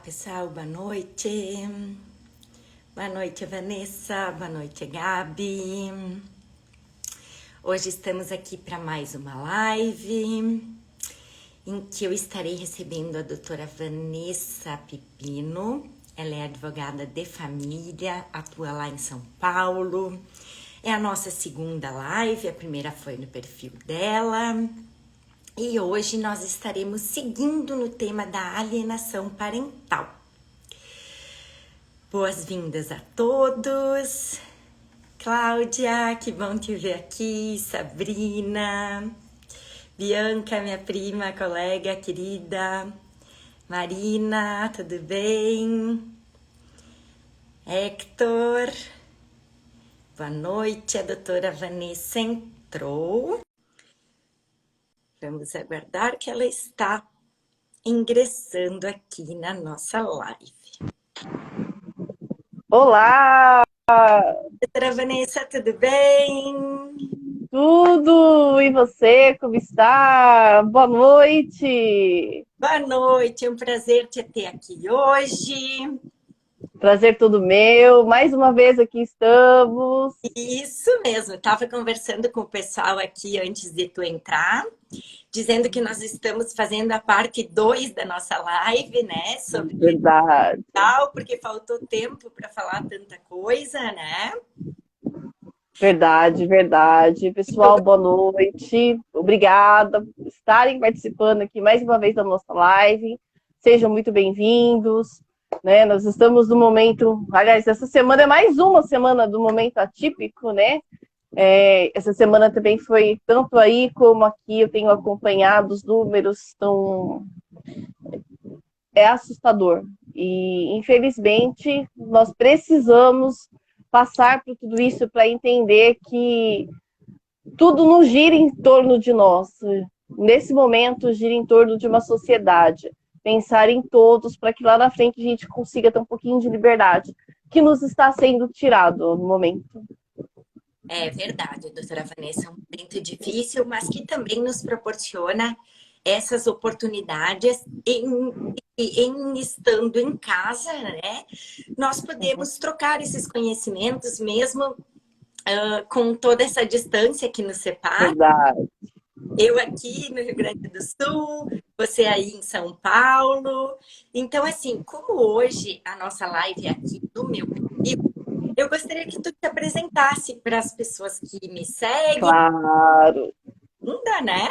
pessoal, boa noite. Boa noite, Vanessa. Boa noite, Gabi. Hoje estamos aqui para mais uma live em que eu estarei recebendo a doutora Vanessa Pipino. Ela é advogada de família, atua lá em São Paulo. É a nossa segunda live, a primeira foi no perfil dela. E hoje nós estaremos seguindo no tema da alienação parental. Boas-vindas a todos. Cláudia, que bom te ver aqui. Sabrina, Bianca, minha prima, colega querida. Marina, tudo bem? Hector, boa noite. A doutora Vanessa entrou. Vamos aguardar que ela está ingressando aqui na nossa live. Olá! Doutora Vanessa, tudo bem? Tudo! E você, como está? Boa noite! Boa noite, é um prazer te ter aqui hoje. Prazer todo meu. Mais uma vez aqui estamos. Isso mesmo, estava conversando com o pessoal aqui antes de tu entrar, dizendo que nós estamos fazendo a parte 2 da nossa live, né? Sobre Verdade. tal, porque faltou tempo para falar tanta coisa, né? Verdade, verdade. Pessoal, boa noite. Obrigada por estarem participando aqui mais uma vez da nossa live. Sejam muito bem-vindos. Né? Nós estamos no momento... Aliás, essa semana é mais uma semana do momento atípico, né? Essa semana também foi tanto aí como aqui, eu tenho acompanhado os números, é assustador. E, infelizmente, nós precisamos passar por tudo isso para entender que tudo não gira em torno de nós. Nesse momento, gira em torno de uma sociedade. Pensar em todos para que lá na frente a gente consiga ter um pouquinho de liberdade, que nos está sendo tirado no momento. É verdade, doutora Vanessa, é um momento difícil, mas que também nos proporciona essas oportunidades em estando em casa, né? Nós podemos trocar esses conhecimentos mesmo com toda essa distância que nos separa. Verdade. Eu aqui no Rio Grande do Sul, você aí em São Paulo. Então, assim, como hoje a nossa live é aqui no meu perfil, eu gostaria que tu te apresentasse para as pessoas que me seguem. Claro. Ainda, né?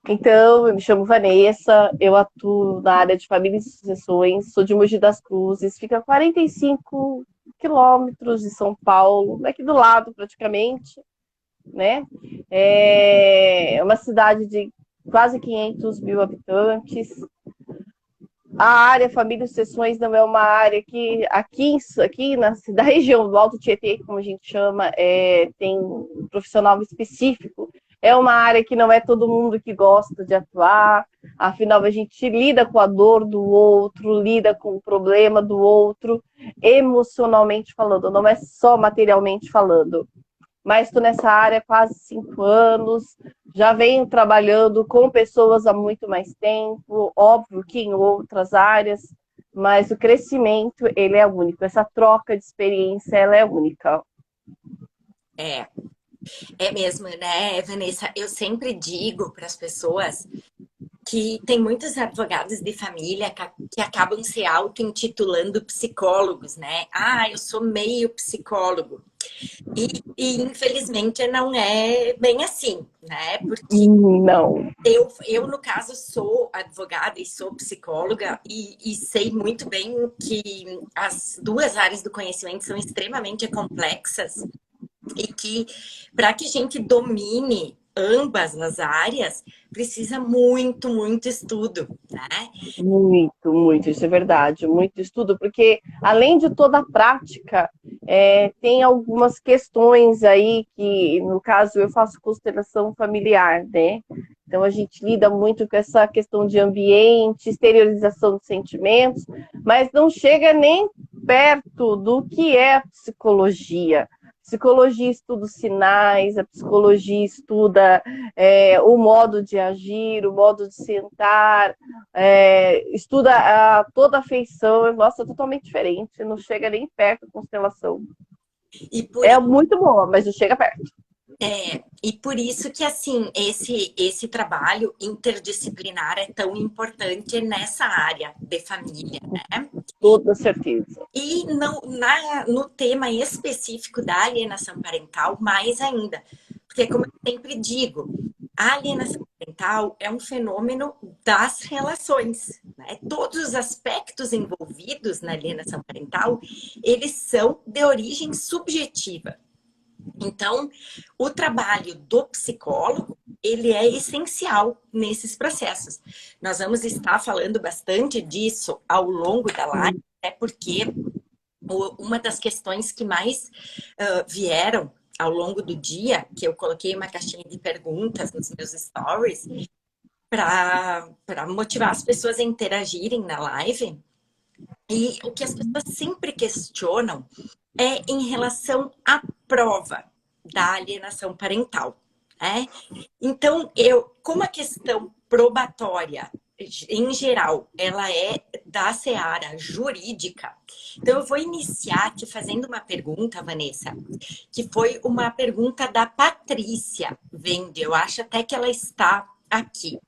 Então, eu me chamo Vanessa, eu atuo na área de família e sucessões, sou de Mogi das Cruzes, fica a 45 quilômetros de São Paulo, aqui do lado praticamente, né? É uma cidade de quase 500 mil habitantes. A área família e sucessões não é uma área que aqui na região do Alto Tietê, como a gente chama, tem um profissional específico. É uma área que não é todo mundo que gosta de atuar, afinal a gente lida com a dor do outro, lida com o problema do outro, emocionalmente falando, não é só materialmente falando. Mas estou nessa área há quase 5 anos, já venho trabalhando com pessoas há muito mais tempo, óbvio que em outras áreas, mas o crescimento, ele é único, essa troca de experiência, ela é única. É mesmo, né, Vanessa? Eu sempre digo para as pessoas que tem muitos advogados de família que acabam se auto-intitulando psicólogos, né? Ah, eu sou meio psicólogo. E infelizmente não é bem assim, né? Porque Não. no caso, sou advogada e sou psicóloga e sei muito bem que as duas áreas do conhecimento são extremamente complexas e que para que a gente domine ambas as áreas, precisa muito, muito estudo, né? Muito, muito, isso é verdade, muito estudo, porque além de toda a prática, tem algumas questões aí que, no caso, eu faço constelação familiar, né? Então a gente lida muito com essa questão de ambiente, exteriorização de sentimentos, mas não chega nem perto do que é psicologia. psicologia estuda os sinais, a psicologia estuda o modo de agir, o modo de sentar, estuda toda a feição. Nossa, é totalmente diferente, não chega nem perto da constelação. E por É muito boa, mas não chega perto. E por isso que, assim, esse trabalho interdisciplinar é tão importante nessa área de família, né? Toda certeza. E no tema específico da alienação parental, mais ainda. Porque, como eu sempre digo, a alienação parental é um fenômeno das relações, né? Todos os aspectos envolvidos na alienação parental, eles são de origem subjetiva. Então, o trabalho do psicólogo, ele é essencial nesses processos. Nós vamos estar falando bastante disso ao longo da live, até porque uma das questões que mais vieram ao longo do dia, que eu coloquei uma caixinha de perguntas nos meus stories, para motivar as pessoas a interagirem na live, e o que as pessoas sempre questionam é em relação à prova da alienação parental. Né? Então, como a questão probatória, em geral, ela é da seara jurídica, então eu vou iniciar te fazendo uma pergunta, Vanessa, que foi uma pergunta da Patrícia Vende, eu acho até que ela está aqui.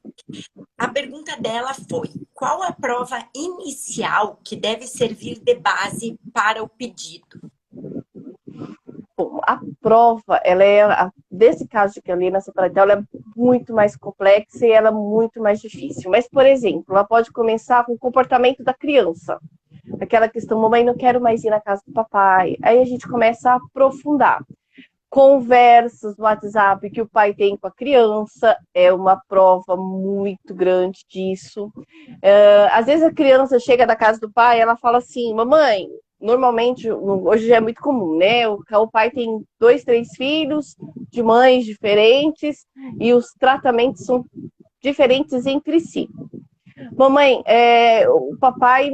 A pergunta dela foi: qual a prova inicial que deve servir de base para o pedido? Bom, a prova, desse caso de alienação parental, ela é muito mais complexa e ela é muito mais difícil. Mas, por exemplo, ela pode começar com o comportamento da criança. Aquela questão, mamãe, não quero mais ir na casa do papai. Aí a gente começa a aprofundar. Conversas no WhatsApp que o pai tem com a criança é uma prova muito grande disso. Às vezes a criança chega da casa do pai, ela fala assim, mamãe, normalmente, hoje já é muito comum, né? O pai tem 2, 3 filhos de mães diferentes e os tratamentos são diferentes entre si. Mamãe, o papai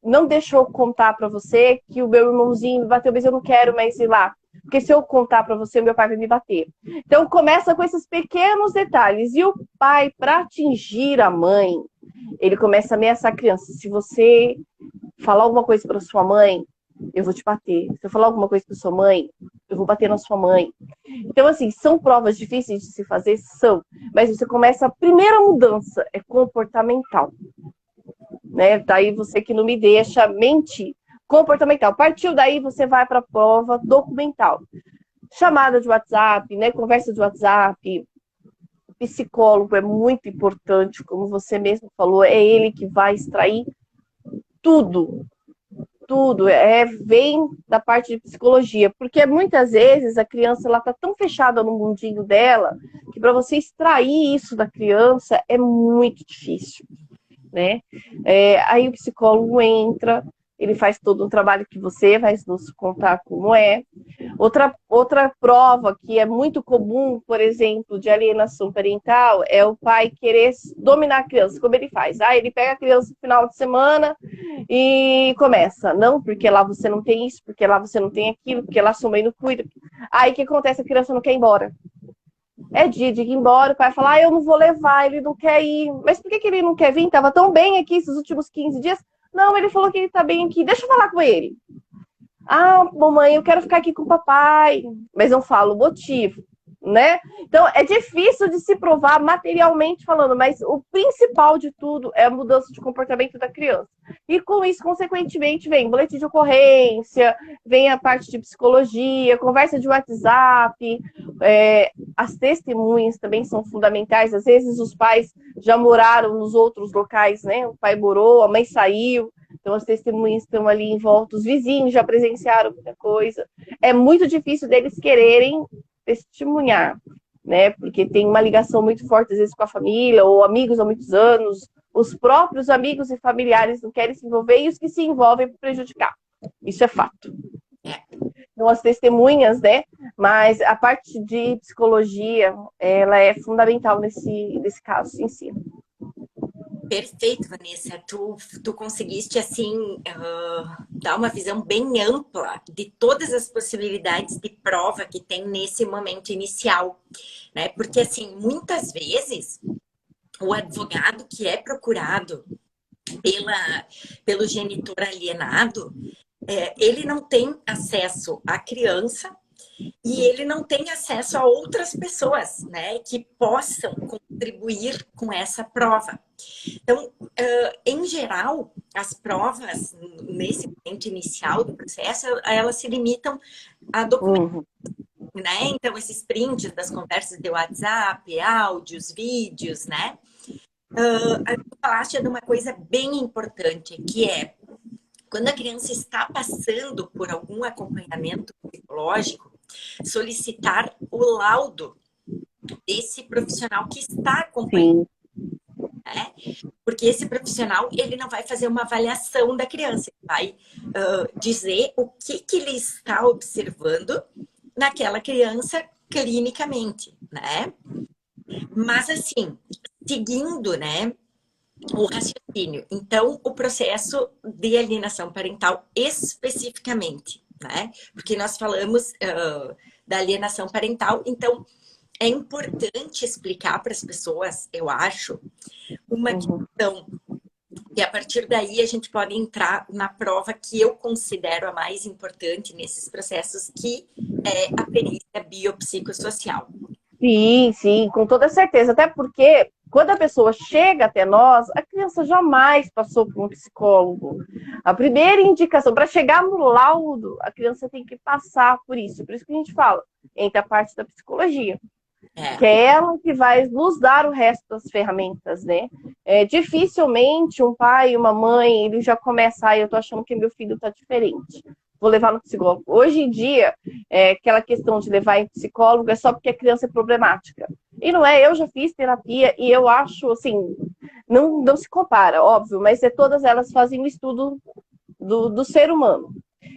não deixou contar para você que o meu irmãozinho me bateu, mas eu não quero mais ir lá. Porque se eu contar para você, meu pai vai me bater. Então começa com esses pequenos detalhes. E o pai, para atingir a mãe, ele começa a ameaçar a criança. Se você falar alguma coisa para sua mãe, eu vou te bater. Se eu falar alguma coisa para sua mãe, eu vou bater na sua mãe. Então, assim, são provas difíceis de se fazer? São. Mas você começa, a primeira mudança é comportamental. Né? Daí você que não me deixa mentir. Comportamental. Partiu daí, você vai para a prova documental. Chamada de WhatsApp, né? Conversa de WhatsApp. Psicólogo é muito importante, como você mesmo falou, é ele que vai extrair tudo. Tudo vem da parte de psicologia, porque muitas vezes a criança ela tá tão fechada no mundinho dela que para você extrair isso da criança é muito difícil, né? Aí o psicólogo entra, ele faz todo um trabalho que você vai nos contar como é. Outra prova que é muito comum, por exemplo, de alienação parental, é o pai querer dominar a criança. Como ele faz? Ele pega a criança no final de semana e começa. Não, porque lá você não tem isso, porque lá você não tem aquilo, porque lá sua mãe não cuida. Aí o que acontece? A criança não quer ir embora. É dia de ir embora, o pai fala, eu não vou levar, ele não quer ir. Mas por que ele não quer vir? Tava tão bem aqui esses últimos 15 dias. Não, ele falou que ele tá bem aqui. Deixa eu falar com ele. Mamãe, eu quero ficar aqui com o papai. Mas não falo o motivo, né? Então, é difícil de se provar materialmente falando, mas o principal de tudo é a mudança de comportamento da criança. E com isso, consequentemente, vem boletim de ocorrência, vem a parte de psicologia, conversa de WhatsApp, as testemunhas também são fundamentais. Às vezes os pais já moraram nos outros locais, né? O pai morou, a mãe saiu, então as testemunhas estão ali em volta, os vizinhos já presenciaram muita coisa. É muito difícil deles quererem testemunhar, né? Porque tem uma ligação muito forte, às vezes, com a família, ou amigos há muitos anos. Os próprios amigos e familiares não querem se envolver, e os que se envolvem para prejudicar. Isso é fato. Então, as testemunhas, né? Mas a parte de psicologia, ela é fundamental nesse caso em si. Perfeito, Vanessa. Tu conseguiste, assim, dar uma visão bem ampla de todas as possibilidades de prova que tem nesse momento inicial, né? Porque, assim, muitas vezes o advogado que é procurado pelo genitor alienado, ele não tem acesso à criança e ele não tem acesso a outras pessoas, né, que possam contribuir com essa prova. Então, em geral, as provas nesse momento inicial do processo, elas se limitam a documentos, Uhum, né? Então, esses prints das conversas de WhatsApp, áudios, vídeos, né? Tu falaste de uma coisa bem importante, que é quando a criança está passando por algum acompanhamento psicológico, solicitar o laudo desse profissional que está acompanhando, sim. né? Porque esse profissional, ele não vai fazer uma avaliação da criança, ele vai dizer o que ele está observando naquela criança clinicamente, né? Mas assim, seguindo, né, o raciocínio. Então, o processo de alienação parental especificamente, né? Porque nós falamos da alienação parental, então é importante explicar para as pessoas, eu acho, uma Uhum. questão e a partir daí a gente pode entrar na prova que eu considero a mais importante nesses processos, que é a perícia biopsicossocial. Sim, sim, com toda certeza. Até porque quando a pessoa chega até nós, a criança jamais passou por um psicólogo. A primeira indicação para chegar no laudo, a criança tem que passar por isso. Por isso que a gente fala, entre a parte da psicologia, É, que é ela que vai nos dar o resto das ferramentas, né? Dificilmente um pai e uma mãe, ele já começa, eu tô achando que meu filho tá diferente. Vou levar no psicólogo. Hoje em dia, aquela questão de levar em psicólogo é só porque a criança é problemática. E não é, eu já fiz terapia e eu acho, assim, não se compara, óbvio, mas todas elas fazem um estudo do ser humano.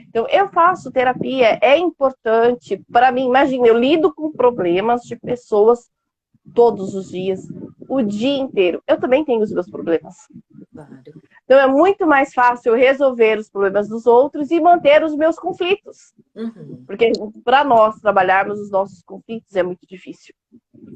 Então, eu faço terapia, é importante para mim. Imagina, eu lido com problemas de pessoas todos os dias, o dia inteiro. Eu também tenho os meus problemas. claro. Então, é muito mais fácil resolver os problemas dos outros e manter os meus conflitos. Uhum. Porque para nós trabalharmos os nossos conflitos é muito difícil,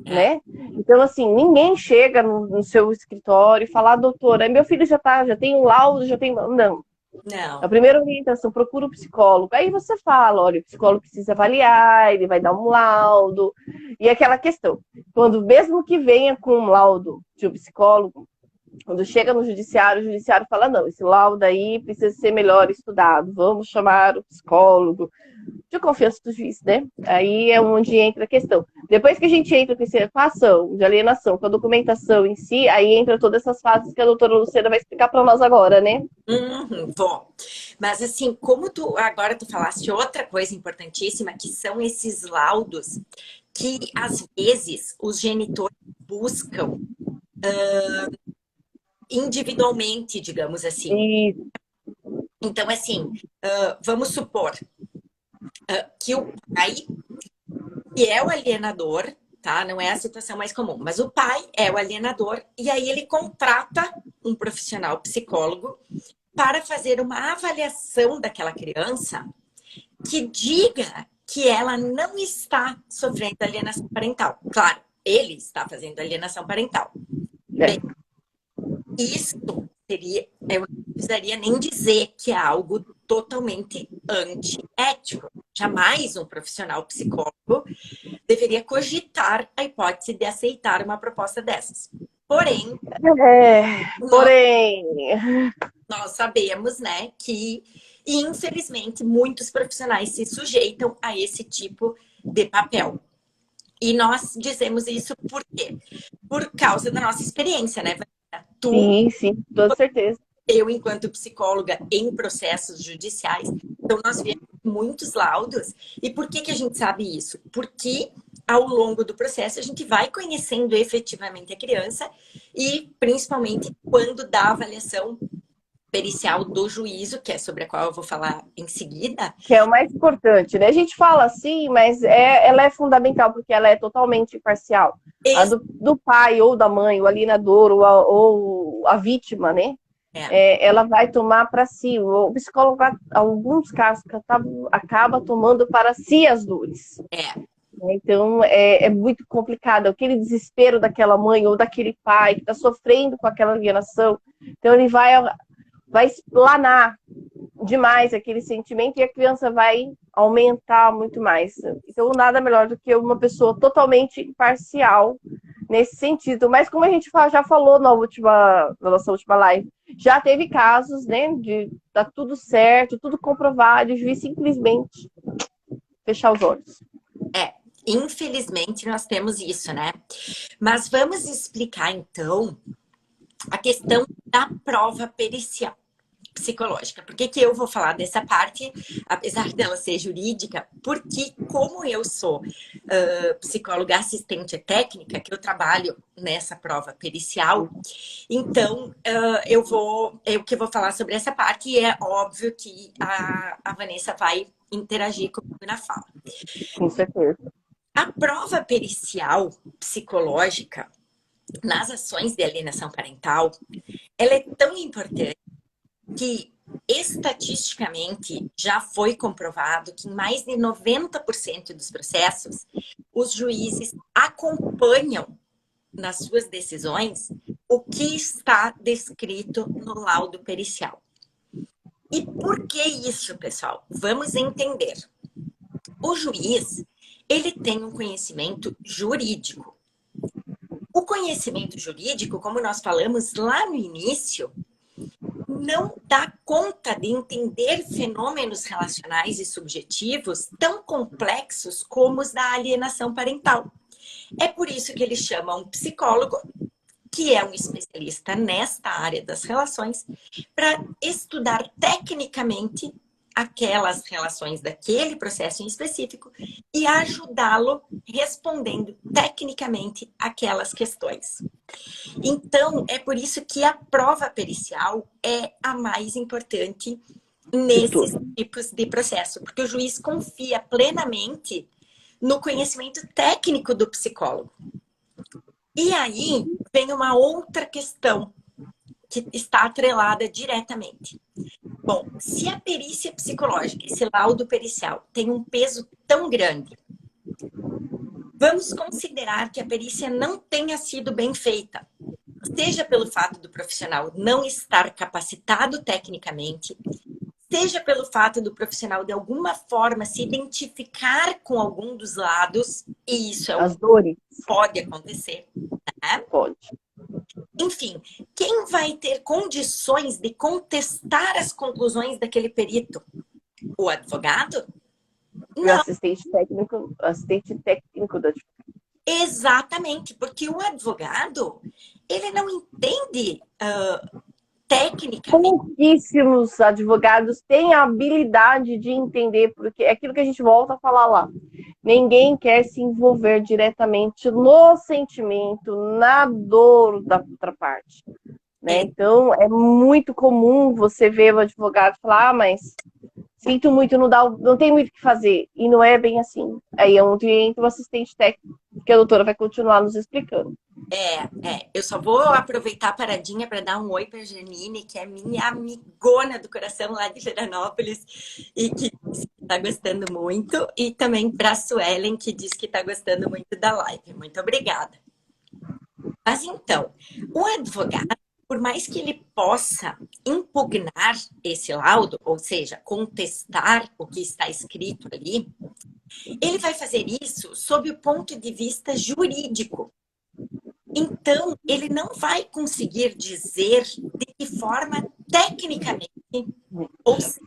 É, né? Então, assim, ninguém chega no seu escritório e fala, doutora, meu filho já tem um laudo, já tem. Não. A não, primeira orientação, procura o psicólogo. Aí você fala, olha, o psicólogo precisa avaliar, ele vai dar um laudo. E aquela questão, quando mesmo que venha com um laudo de um psicólogo, quando chega no judiciário, o judiciário fala, não, esse laudo aí precisa ser melhor estudado, vamos chamar o psicólogo de confiança do juiz, né? Aí é onde entra a questão. Depois que a gente entra com a ação de alienação, com a documentação em si, aí entra todas essas fases que a doutora Lucena vai explicar para nós agora, né? bom. Mas assim, como agora tu falaste outra coisa importantíssima, que são esses laudos que às vezes os genitores buscam individualmente, digamos assim. E Então, assim, vamos supor que o pai, que é o alienador, tá? Não é a situação mais comum, mas o pai é o alienador e aí ele contrata um profissional psicólogo para fazer uma avaliação daquela criança que diga que ela não está sofrendo alienação parental. Claro, ele está fazendo alienação parental. é, Bem, isso seria, eu não precisaria nem dizer que é algo totalmente antiético. Jamais um profissional psicólogo deveria cogitar a hipótese de aceitar uma proposta dessas. Porém, nós, porém, nós sabemos, né, que infelizmente muitos profissionais se sujeitam a esse tipo de papel. E nós dizemos isso por quê? Por causa da nossa experiência, né, Vanessa? Tu, sim, sim, com toda certeza. eu, enquanto psicóloga em processos judiciais, então nós vemos muitos laudos. E por que a gente sabe isso? Porque ao longo do processo a gente vai conhecendo efetivamente a criança e principalmente quando dá avaliação pericial do juízo, que é sobre a qual eu vou falar em seguida. Que é o mais importante, né? A gente fala assim, mas ela é fundamental porque ela é totalmente imparcial. A Ex- do pai ou da mãe, o alienador ou a vítima, né? É, Ela vai tomar para si. O psicólogo, em alguns casos, acaba tomando para si as dores. é, Então, é muito complicado. Aquele desespero daquela mãe ou daquele pai que está sofrendo com aquela alienação. Então, ele vai explanar demais aquele sentimento e a criança vai aumentar muito mais. Então, nada melhor do que uma pessoa totalmente imparcial nesse sentido. Mas como a gente já falou na nossa última live, já teve casos, né, de tá tudo certo, tudo comprovado, e o juiz simplesmente fechar os olhos. é. Infelizmente, nós temos isso, né? Mas vamos explicar, então, a questão da prova pericial psicológica. Por que que eu vou falar dessa parte, apesar dela ser jurídica? Porque como eu sou psicóloga assistente técnica, que eu trabalho nessa prova pericial, então eu que vou falar sobre essa parte e é óbvio que a Vanessa vai interagir comigo na fala. Com certeza. A prova pericial psicológica nas ações de alienação parental, ela é tão importante que estatisticamente já foi comprovado que em mais de 90% dos processos, os juízes acompanham nas suas decisões o que está descrito no laudo pericial. E por que isso, pessoal? Vamos entender. O juiz, ele tem um conhecimento jurídico. O conhecimento jurídico, como nós falamos lá no início, não dá conta de entender fenômenos relacionais e subjetivos tão complexos como os da alienação parental. É por isso que ele chama um psicólogo, que é um especialista nesta área das relações, para estudar tecnicamente aquelas relações daquele processo em específico e ajudá-lo respondendo tecnicamente aquelas questões. Então, é por isso que a prova pericial é a mais importante nesses tipos de processo, porque o juiz confia plenamente no conhecimento técnico do psicólogo. E aí vem uma outra questão que está atrelada diretamente. Bom, se a perícia psicológica, esse laudo pericial, tem um peso tão grande, vamos considerar que a perícia não tenha sido bem feita, seja pelo fato do profissional não estar capacitado tecnicamente, seja pelo fato do profissional de alguma forma se identificar com algum dos lados, e isso é As dores. pode acontecer, né? Pode. Enfim, quem vai ter condições de contestar as conclusões daquele perito? O advogado? E o assistente técnico da Exatamente, porque o advogado, ele não entende tecnicamente. pouquíssimos advogados têm a habilidade de entender, porque é aquilo que a gente volta a falar lá. Ninguém quer se envolver diretamente no sentimento, na dor da outra parte. Né? Então, é muito comum você ver o advogado falar, mas sinto muito, não tem muito o que fazer. E não é bem assim. Aí é onde entra o assistente técnico, que a doutora vai continuar nos explicando. Eu só vou aproveitar a paradinha para dar um oi para a Janine, que é minha amigona do coração lá de Florianópolis e que está gostando muito. E também para a Suelen, que diz que está gostando muito da live. Muito obrigada. Mas então, o advogado, por mais que ele possa impugnar esse laudo, ou seja, contestar o que está escrito ali, ele vai fazer isso sob o ponto de vista jurídico. Então, ele não vai conseguir dizer de que forma tecnicamente, ou seja,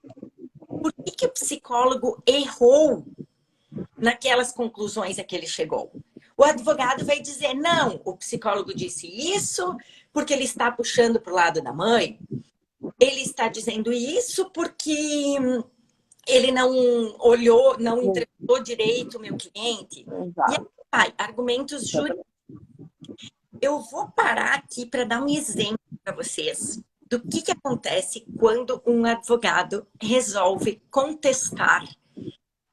por que o psicólogo errou naquelas conclusões a que ele chegou. O advogado vai dizer, não, o psicólogo disse isso porque ele está puxando para o lado da mãe. Ele está dizendo isso porque ele não olhou, não entrevistou direito o meu cliente. Exato. E aí vai, argumentos jurídicos. Eu vou parar aqui para dar um exemplo para vocês. do que acontece quando um advogado resolve contestar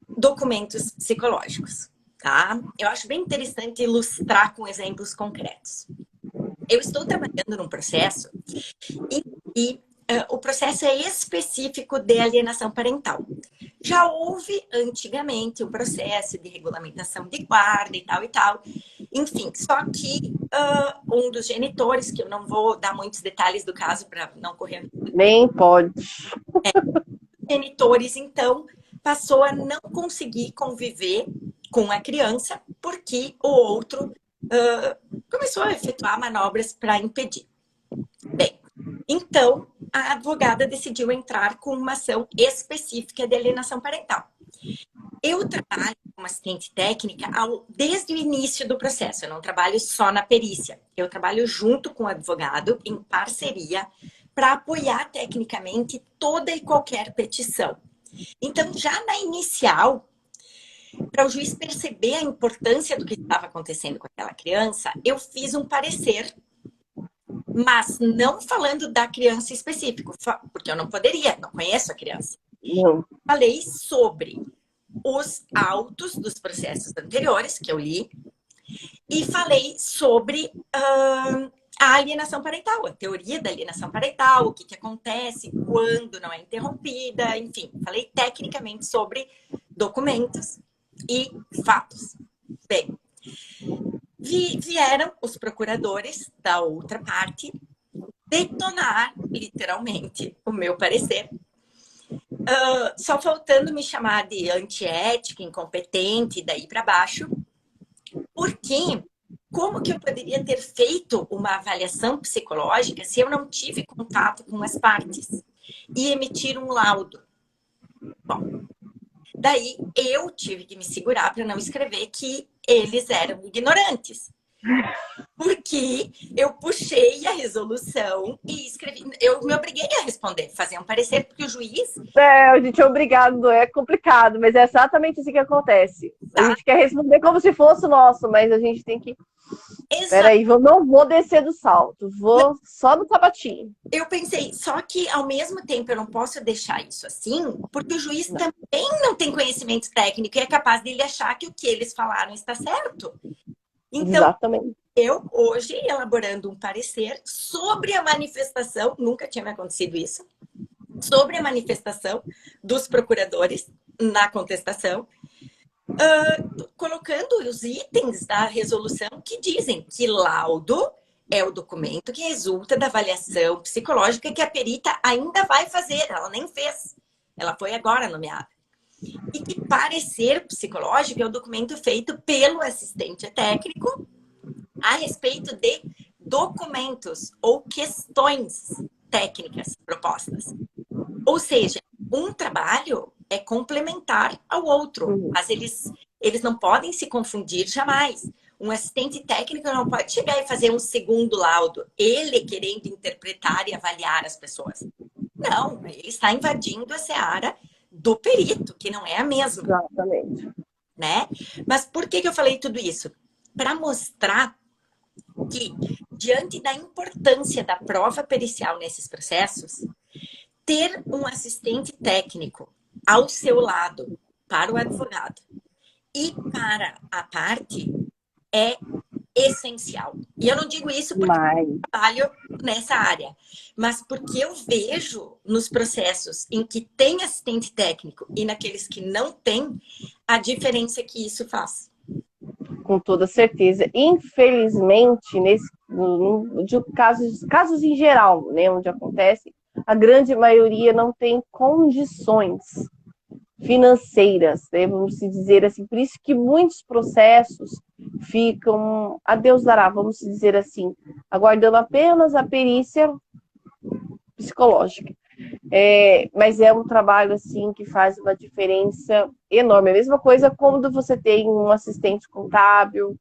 documentos psicológicos, tá? Eu acho bem interessante ilustrar com exemplos concretos. Eu estou trabalhando num processo e o processo é específico de alienação parental. Já houve antigamente um processo de regulamentação de guarda e tal. Enfim, só que um dos genitores, que eu não vou dar muitos detalhes do caso para não correr. Nem pode. Genitores, então, passou a não conseguir conviver com a criança porque o outro começou a efetuar manobras para impedir. Bem, então a advogada decidiu entrar com uma ação específica de alienação parental. Eu trabalho como assistente técnica desde o início do processo. Eu não trabalho só na perícia. Eu trabalho junto com o advogado, em parceria, para apoiar tecnicamente toda e qualquer petição. Então, já na inicial, para o juiz perceber a importância do que estava acontecendo com aquela criança, eu fiz um parecer, mas não falando da criança específica, porque eu não poderia, não conheço a criança. Não. Falei sobre os autos dos processos anteriores, que eu li, e falei sobre a alienação parental, a teoria da alienação parental, o que acontece quando não é interrompida, enfim, falei tecnicamente sobre documentos e fatos. Bem, vieram os procuradores da outra parte detonar, literalmente, o meu parecer, só faltando me chamar de antiética, incompetente, daí para baixo, porque como que eu poderia ter feito uma avaliação psicológica se eu não tive contato com as partes e emitir um laudo? Bom, daí eu tive que me segurar para não escrever que eles eram ignorantes. Porque eu puxei a resolução e escrevi. Eu me obriguei a responder, fazer um parecer, porque o juiz. A gente é obrigado, é complicado, mas é exatamente isso que acontece. A gente quer responder como se fosse nosso, mas a gente tem que. Peraí, eu não vou descer do salto, vou só no sapatinho. Eu pensei, só que ao mesmo tempo eu não posso deixar isso assim, porque o juiz também não tem conhecimento técnico e é capaz de ele achar que o que eles falaram está certo. Então, exatamente. Eu, hoje, elaborando um parecer sobre a manifestação, nunca tinha me acontecido isso, sobre a manifestação dos procuradores na contestação, colocando os itens da resolução que dizem que laudo é o documento que resulta da avaliação psicológica que a perita ainda vai fazer, ela nem fez, ela foi agora nomeada. E que parecer psicológico é o documento feito pelo assistente técnico a respeito de documentos ou questões técnicas propostas. Ou seja, um trabalho é complementar ao outro, mas eles não podem se confundir jamais. Um assistente técnico não pode chegar e fazer um segundo laudo, ele querendo interpretar e avaliar as pessoas. Não, ele está invadindo a seara do perito, que não é a mesma. Exatamente. Né? Mas por que eu falei tudo isso? Para mostrar que, diante da importância da prova pericial nesses processos, ter um assistente técnico ao seu lado para o advogado e para a parte é essencial. E eu não digo isso porque eu trabalho nessa área, mas porque eu vejo nos processos em que tem assistente técnico e naqueles que não tem, a diferença que isso faz. Com toda certeza. Infelizmente, de casos em geral, né, onde acontece, a grande maioria não tem condições financeiras, né, vamos dizer assim. Por isso que muitos processos ficam a Deus dará, vamos dizer assim, aguardando apenas a perícia psicológica. Mas é um trabalho assim que faz uma diferença enorme. A mesma coisa quando você tem um assistente contábil,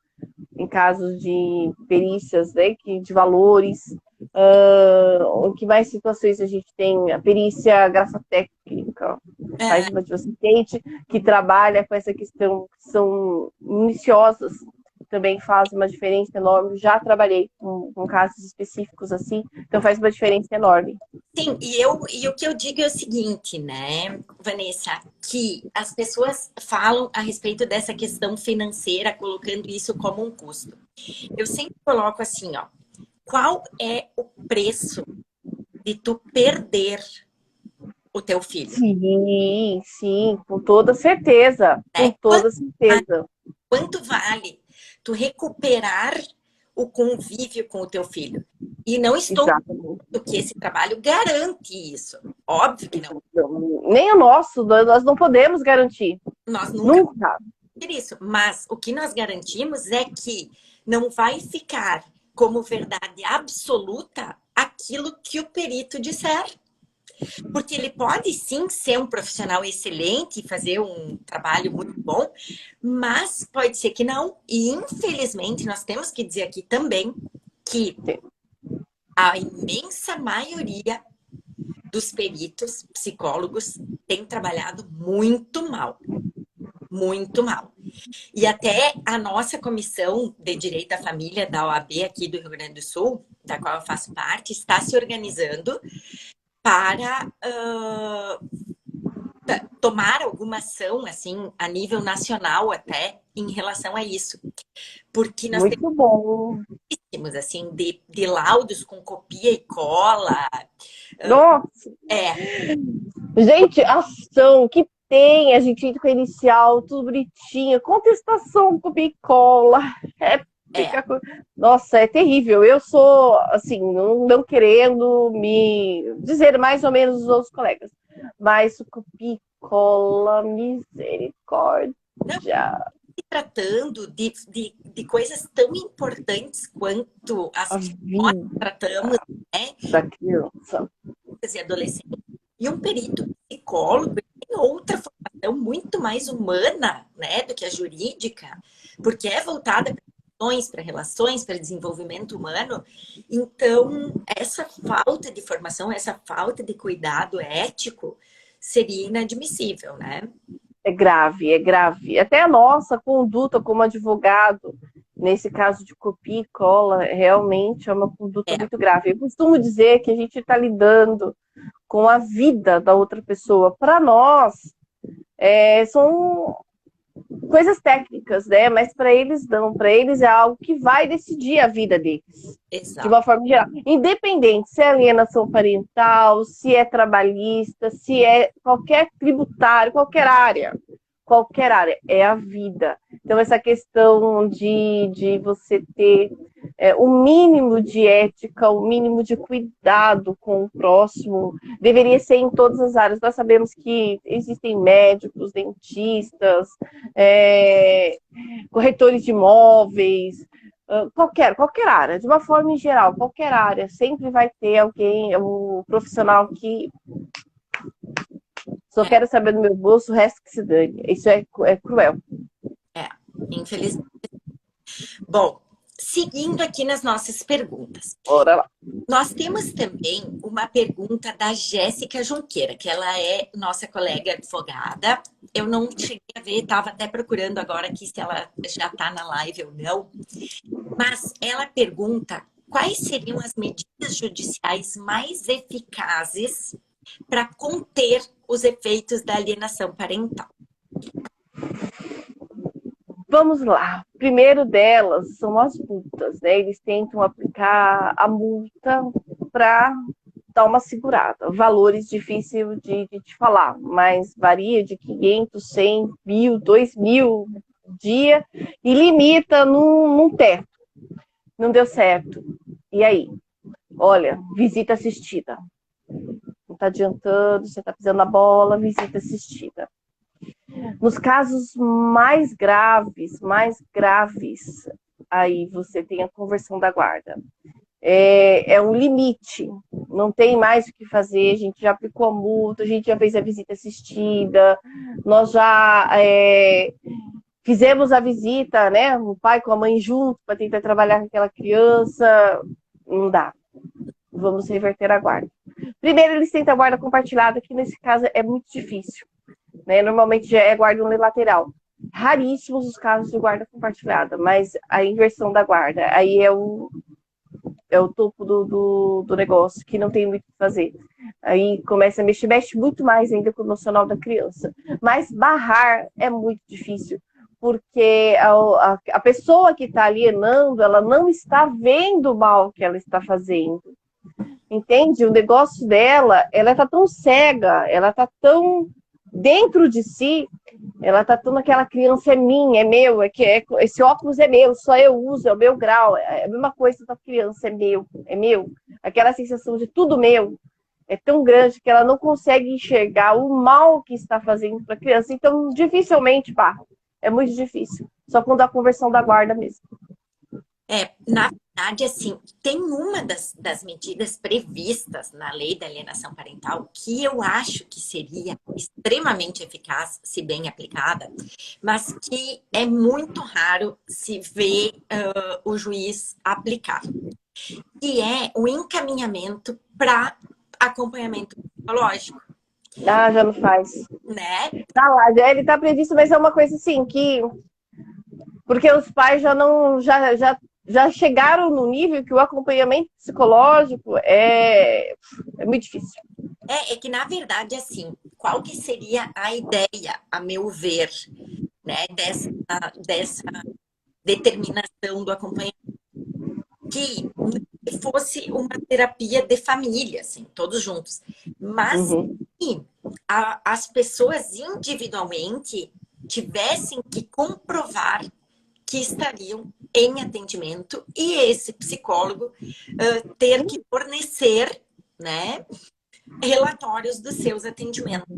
em casos de perícias, né, de valores. Em que mais situações a gente tem a perícia grafotécnica, faz uma de assistente que trabalha com essa questão, que são minuciosas, também faz uma diferença enorme. Já trabalhei com casos específicos assim, então faz uma diferença enorme. Sim, e o que eu digo é o seguinte, né, Vanessa, que as pessoas falam a respeito dessa questão financeira, colocando isso como um custo. Eu sempre coloco assim, ó, qual é o preço de tu perder o teu filho? Sim, sim, com toda certeza, com Né? toda certeza. Quanto vale tu recuperar o convívio com o teu filho? E não estou Exatamente. dizendo que esse trabalho garante isso. Óbvio que não. Nem o nosso, nós não podemos garantir. Nós nunca Nunca. ter isso. Mas o que nós garantimos é que não vai ficar como verdade absoluta aquilo que o perito disser. Porque ele pode sim ser um profissional excelente e fazer um trabalho muito bom, mas pode ser que não. E infelizmente nós temos que dizer aqui também que a imensa maioria dos peritos, psicólogos, tem trabalhado muito mal. Muito mal. E até a nossa comissão de direito à família da OAB aqui do Rio Grande do Sul, da qual eu faço parte, está se organizando para tomar alguma ação, assim, a nível nacional até, em relação a isso. Porque nós Muito bom. temos, assim, de laudos com copia e cola. Nossa. É, Gente, ação que tem, a gente entra com a inicial, tudo bonitinho, contestação com bicola, é. Nossa, é terrível. Eu sou, assim, não querendo me dizer mais ou menos os outros colegas, mas o bicola, misericórdia. Não, se tratando de coisas tão importantes quanto as A que nós vida tratamos, né, da criança. e adolescentes. E um perito psicólogo tem outra formação muito mais humana, né, do que a jurídica, porque é voltada para relações, para desenvolvimento humano. Então, essa falta de formação, essa falta de cuidado ético seria inadmissível, né? É grave, é grave. Até a nossa conduta como advogado, nesse caso de copia e cola, realmente é uma conduta É, muito grave. Eu costumo dizer que a gente está lidando com a vida da outra pessoa. Para nós, são coisas técnicas, né? Mas para eles não. Para eles é algo que vai decidir a vida deles. De exato. uma forma geral. Independente se é alienação parental, se é trabalhista, se é qualquer tributário, qualquer área, é a vida. Então, essa questão de você ter o mínimo de ética, o mínimo de cuidado com o próximo, deveria ser em todas as áreas. Nós sabemos que existem médicos, dentistas, corretores de imóveis, qualquer área, de uma forma em geral, qualquer área, sempre vai ter alguém, o profissional que só É, quero saber do meu bolso, o resto que se dane. Isso é cruel. é, infelizmente. Bom, seguindo aqui nas nossas perguntas. Bora lá. Nós temos também uma pergunta da Jéssica Junqueira, que ela é nossa colega advogada. Eu não cheguei a ver, estava até procurando agora aqui se ela já está na live ou não. Mas ela pergunta quais seriam as medidas judiciais mais eficazes para conter os efeitos da alienação parental. Vamos lá. O primeiro delas são as multas, né? Eles tentam aplicar a multa para dar uma segurada. Valores difíceis de te falar, mas varia de 500, 100, 1.000, 2.000 dia e limita num teto. Não deu certo. E aí? Olha, visita assistida. Não está adiantando, você está pisando na bola, visita assistida. Nos casos mais graves, aí você tem a conversão da guarda. É um limite, não tem mais o que fazer, a gente já aplicou a multa, a gente já fez a visita assistida, nós já fizemos a visita, né, o pai com a mãe junto, para tentar trabalhar com aquela criança, não dá, vamos reverter a guarda. Primeiro eles tentam a guarda compartilhada, que nesse caso é muito difícil. Né? Normalmente já é guarda unilateral. raríssimos os casos de guarda compartilhada, mas a inversão da guarda, aí é o topo do negócio, que não tem muito o que fazer. Aí começa a mexer, mexe muito mais ainda com o emocional da criança. Mas barrar é muito difícil, porque a pessoa que está alienando, ela não está vendo o mal que ela está fazendo. Entende? O negócio dela, ela está tão cega, ela está tão dentro de si, ela tá tão aquela criança é minha, é meu, esse óculos é meu, só eu uso, é o meu grau, é a mesma coisa da criança, é meu, é meu. Aquela sensação de tudo meu é tão grande que ela não consegue enxergar o mal que está fazendo para a criança. Então, dificilmente barra. É muito difícil. Só quando a conversão da guarda mesmo. Na verdade, assim, tem uma das medidas previstas na lei da alienação parental que eu acho que seria extremamente eficaz, se bem aplicada, mas que é muito raro se ver o juiz aplicar, que é o encaminhamento para acompanhamento psicológico, Ah, já não faz. né? Tá lá, ele tá previsto, mas é uma coisa assim que porque os pais já não já chegaram no nível que o acompanhamento psicológico é muito difícil. É que, na verdade, assim, qual que seria a ideia, a meu ver, né, dessa determinação do acompanhamento? Que fosse uma terapia de família, assim, todos juntos. Mas que as pessoas individualmente tivessem que comprovar que estariam em atendimento e esse psicólogo ter que fornecer, né, relatórios dos seus atendimentos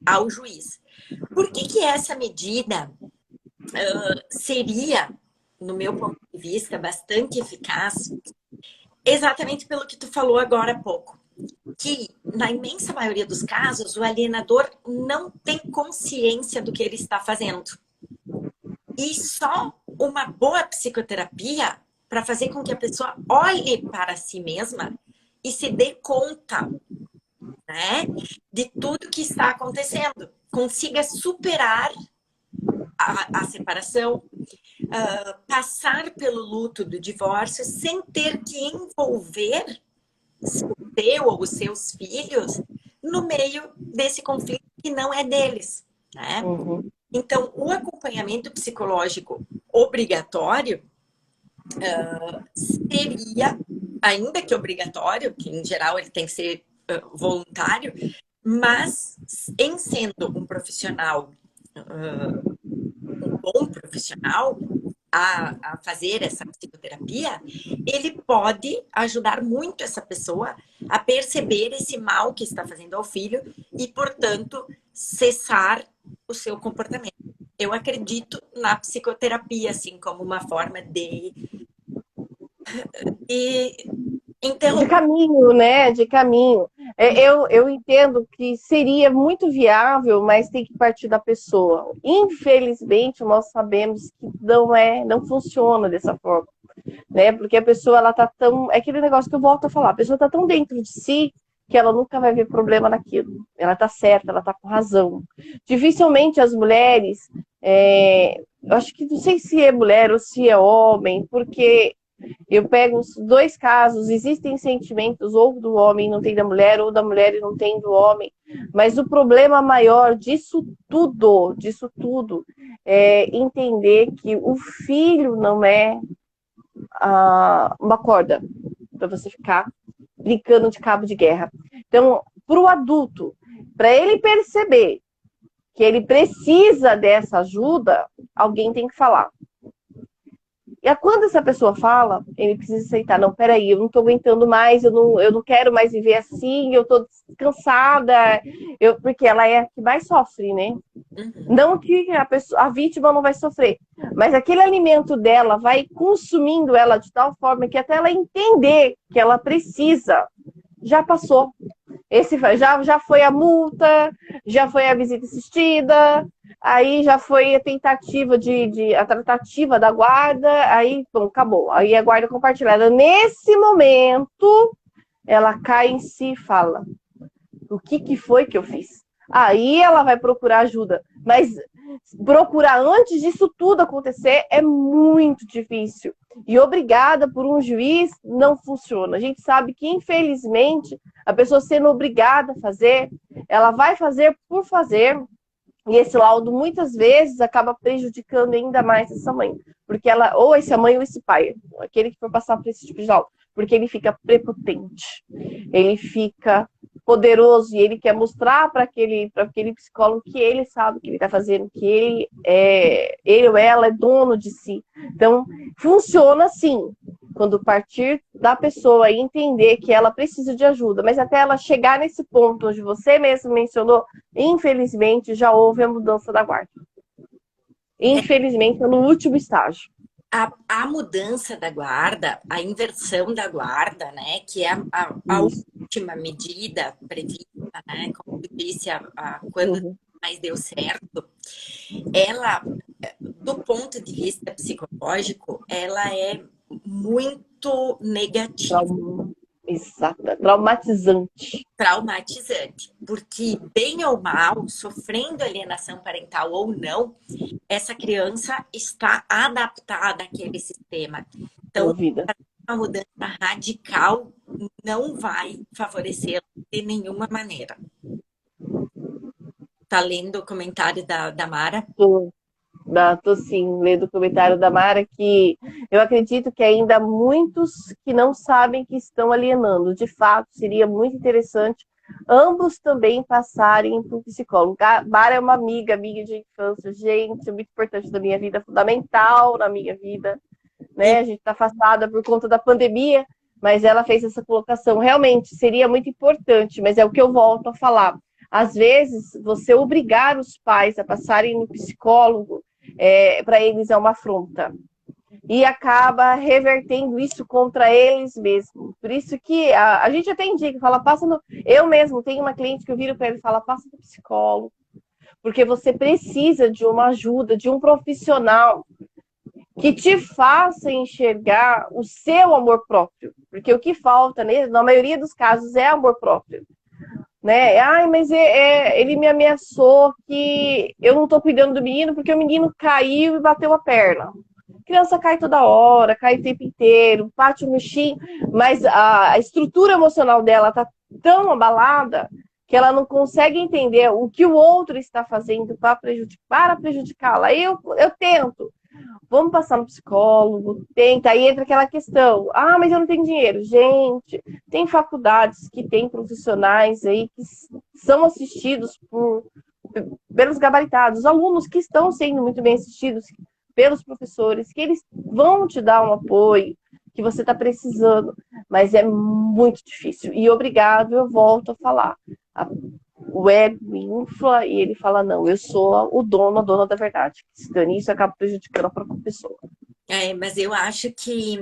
ao juiz. Por que essa medida seria, no meu ponto de vista, bastante eficaz? Exatamente pelo que tu falou agora há pouco. Que, na imensa maioria dos casos, o alienador não tem consciência do que ele está fazendo. E só uma boa psicoterapia para fazer com que a pessoa olhe para si mesma e se dê conta, né, de tudo que está acontecendo. Consiga superar a separação, passar pelo luto do divórcio sem ter que envolver seu ou os seus filhos no meio desse conflito que não é deles, né? Então, o acompanhamento psicológico obrigatório seria, ainda que obrigatório, que em geral ele tem que ser voluntário, mas em sendo um profissional, um bom profissional, a fazer essa psicoterapia, ele pode ajudar muito essa pessoa a perceber esse mal que está fazendo ao filho e, portanto, cessar o seu comportamento. Eu acredito na psicoterapia, assim, como uma forma de De caminho, né? De caminho. Eu entendo que seria muito viável, mas tem que partir da pessoa. Infelizmente, nós sabemos que não funciona dessa forma, né? Porque a pessoa ela tá tão, é aquele negócio que eu volto a falar, a pessoa tá tão dentro de si que ela nunca vai ver problema naquilo. Ela tá certa, ela tá com razão. Dificilmente as mulheres, eu acho que não sei se é mulher ou se é homem, porque eu pego os dois casos, existem sentimentos ou do homem não tem da mulher, ou da mulher e não tem do homem, mas o problema maior disso tudo, é entender que o filho não é uma corda para você ficar brincando de cabo de guerra. Então, para o adulto, para ele perceber que ele precisa dessa ajuda, alguém tem que falar. E quando essa pessoa fala, ele precisa aceitar. Não, peraí, eu não tô aguentando mais, eu não quero mais viver assim, eu tô cansada. Porque ela é a que mais sofre, né? Não que a vítima não vai sofrer, mas aquele alimento dela vai consumindo ela de tal forma que até ela entender que ela precisa, já passou. Já foi a multa, já foi a visita assistida, aí já foi a tentativa a tratativa da guarda, aí bom, acabou. Aí a guarda compartilhada. Nesse momento, ela cai em si e fala: o que foi que eu fiz? aí ela vai procurar ajuda. Mas procurar antes disso tudo acontecer é muito difícil. E obrigada por um juiz não funciona. A gente sabe que, infelizmente, a pessoa sendo obrigada a fazer, ela vai fazer por fazer. E esse laudo, muitas vezes, acaba prejudicando ainda mais essa mãe. Porque ela, ou essa mãe ou esse pai, aquele que for passar por esse tipo de laudo. Porque ele fica prepotente, ele fica poderoso e ele quer mostrar para aquele psicólogo que ele sabe o que ele está fazendo, que ele ou ela é dono de si. Então, funciona assim, quando partir da pessoa e entender que ela precisa de ajuda, mas até ela chegar nesse ponto onde você mesmo mencionou, infelizmente já houve a mudança da guarda. Infelizmente, é no último estágio. A mudança da guarda, a inversão da guarda, né, que é a última medida prevista, né, como eu disse, quando mais deu certo, ela, do ponto de vista psicológico, ela é muito negativa. Exato, traumatizante. Traumatizante, porque bem ou mal, sofrendo alienação parental ou não, essa criança está adaptada àquele sistema. Então, uma mudança radical não vai favorecê-la de nenhuma maneira. Tá lendo o comentário da Mara? Tô sim, lendo o comentário da Mara, que eu acredito que ainda há muitos que não sabem que estão alienando. De fato, seria muito interessante ambos também passarem por psicólogo. A Mara é uma amiga de infância, gente, é muito importante da minha vida, fundamental na minha vida, né? A gente está afastada por conta da pandemia, mas ela fez essa colocação. Realmente, seria muito importante, mas é o que eu volto a falar. Às vezes, você obrigar os pais a passarem no psicólogo, para eles é uma afronta. E acaba revertendo isso contra eles mesmos. Por isso que a gente até indica, fala, passa no... Eu mesmo tenho uma cliente que eu viro para ele e falo, passa no psicólogo, porque você precisa de uma ajuda, de um profissional que te faça enxergar o seu amor próprio. Porque o que falta, na maioria dos casos, é amor próprio. Né? Ai, mas ele me ameaçou que eu não tô cuidando do menino porque o menino caiu e bateu a perna. A criança cai toda hora, cai o tempo inteiro, bate o mexinho, mas a estrutura emocional dela tá tão abalada que ela não consegue entender o que o outro está fazendo para prejudicá-la. Eu tento. Vamos passar no psicólogo, tenta, aí entra aquela questão, mas eu não tenho dinheiro. Gente, tem faculdades que tem profissionais aí que são assistidos pelos gabaritados, alunos que estão sendo muito bem assistidos pelos professores, que eles vão te dar um apoio que você está precisando, mas é muito difícil. E obrigado, eu volto a falar. O ego me infla e ele fala, não, eu sou o dono, a dona da verdade. Se dane isso, acaba prejudicando a própria pessoa. Mas eu acho que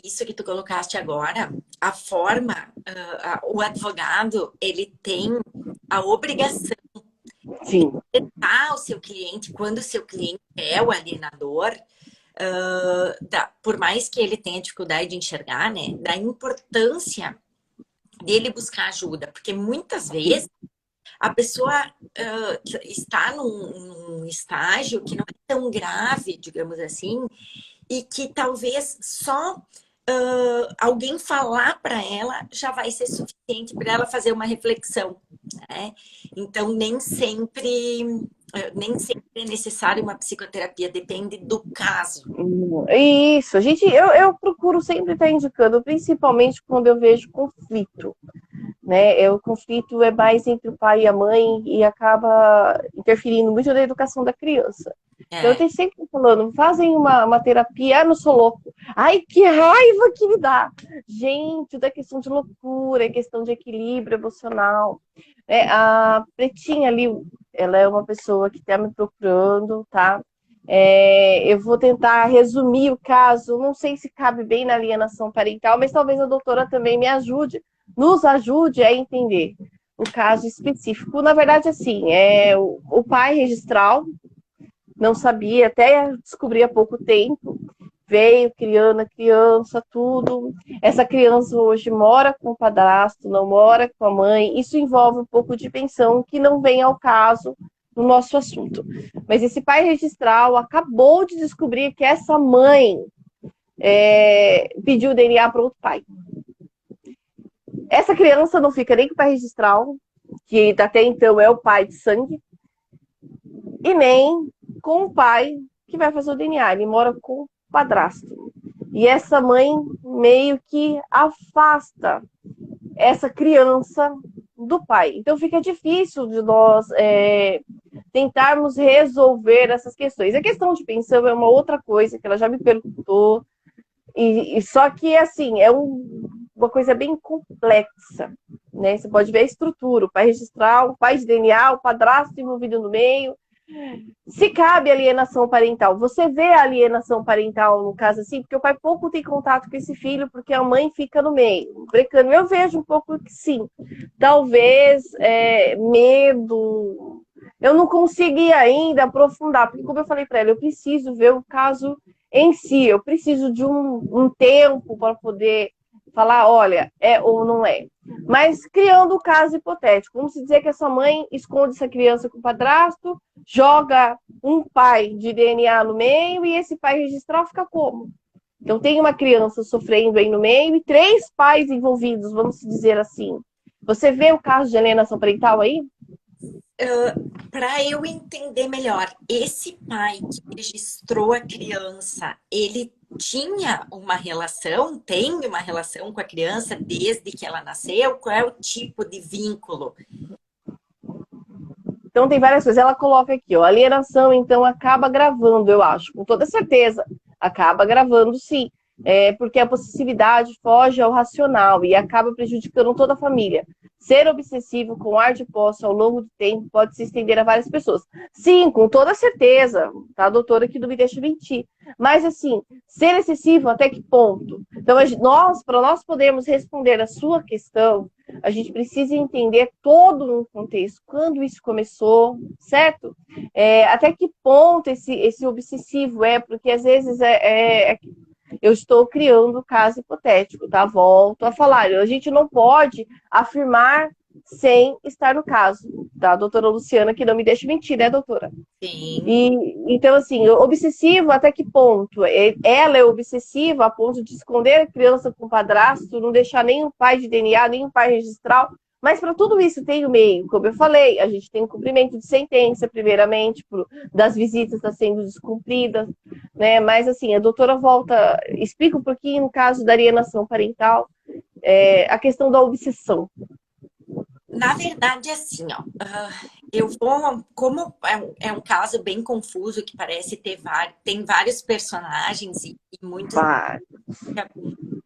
isso que tu colocaste agora, a forma, o advogado, ele tem a obrigação Sim. de tratar o seu cliente, quando o seu cliente é o alienador, por mais que ele tenha dificuldade de enxergar, né, da importância dele buscar ajuda, porque muitas vezes a pessoa está num estágio que não é tão grave, digamos assim, e que talvez só alguém falar para ela já vai ser suficiente para ela fazer uma reflexão, né? Então, nem sempre é necessário uma psicoterapia, depende do caso. Isso, eu procuro sempre estar indicando, principalmente quando eu vejo conflito. Né? O conflito é mais entre o pai e a mãe e acaba interferindo muito na educação da criança. Então eu tenho sempre falando, fazem uma terapia, não sou louco. Ai, que raiva que me dá! Gente, da questão de loucura, é questão de equilíbrio emocional. A Pretinha ali, ela é uma pessoa que está me procurando, tá? Eu vou tentar resumir o caso, não sei se cabe bem na alienação parental, mas talvez a doutora também me ajude, nos ajude a entender o caso específico. Na verdade, assim, o pai registral, não sabia, até descobri há pouco tempo, veio criando a criança, tudo. Essa criança hoje mora com o padrasto, não mora com a mãe. Isso envolve um pouco de pensão que não vem ao caso no nosso assunto. Mas esse pai registral acabou de descobrir que essa mãe pediu DNA para outro pai. Essa criança não fica nem com o pai registral, que até então é o pai de sangue, e nem com o pai que vai fazer o DNA. Ele mora com o padrasto. E essa mãe meio que afasta essa criança do pai. Então fica difícil de nós tentarmos resolver essas questões. A questão de pensão é uma outra coisa que ela já me perguntou. E só que, assim, uma coisa bem complexa, né? Você pode ver a estrutura, o pai registral, o pai de DNA, o padrasto envolvido no meio. Se cabe alienação parental, você vê a alienação parental no caso assim, porque o pai pouco tem contato com esse filho, porque a mãe fica no meio, brecando. Eu vejo um pouco que sim, talvez medo. Eu não consegui ainda aprofundar, porque como eu falei para ela, eu preciso ver o caso em si, eu preciso de um tempo para poder falar, olha, é ou não é. Mas criando o caso hipotético, vamos dizer que essa mãe esconde essa criança com o padrasto, joga um pai de DNA no meio e esse pai registral fica como? Então tem uma criança sofrendo aí no meio e 3 pais envolvidos, vamos dizer assim. Você vê o caso de alienação parental aí? Para eu entender melhor, esse pai que registrou a criança, ele tinha uma relação, tem uma relação com a criança desde que ela nasceu? Qual é o tipo de vínculo? Então tem várias coisas. Ela coloca aqui, ó, alienação, então acaba gravando, eu acho, com toda certeza. Acaba gravando, sim. Porque a possessividade foge ao racional e acaba prejudicando toda a família. Ser obsessivo com ar de posse ao longo do tempo pode se estender a várias pessoas. Sim, com toda certeza, tá, doutora, que não me deixa mentir. Mas, assim, ser excessivo até que ponto? Então, para nós podermos responder a sua questão, a gente precisa entender todo um contexto, quando isso começou, certo? Até que ponto esse obsessivo porque às vezes eu estou criando um caso hipotético, tá? Volto a falar. A gente não pode afirmar sem estar no caso, tá? A doutora Luciana, que não me deixa mentir, né, doutora? Sim. Então, assim, obsessivo até que ponto? Ela é obsessiva a ponto de esconder a criança com o padrasto, não deixar nem o pai de DNA, nem o pai registral. Mas para tudo isso tem o meio, como eu falei, a gente tem o cumprimento de sentença, primeiramente, das visitas tá sendo descumpridas, né? Mas assim, a doutora volta, explica um pouquinho no caso da alienação parental, a questão da obsessão. Na verdade, assim, ó, eu vou, como é um caso bem confuso, que parece tem vários personagens e muitos.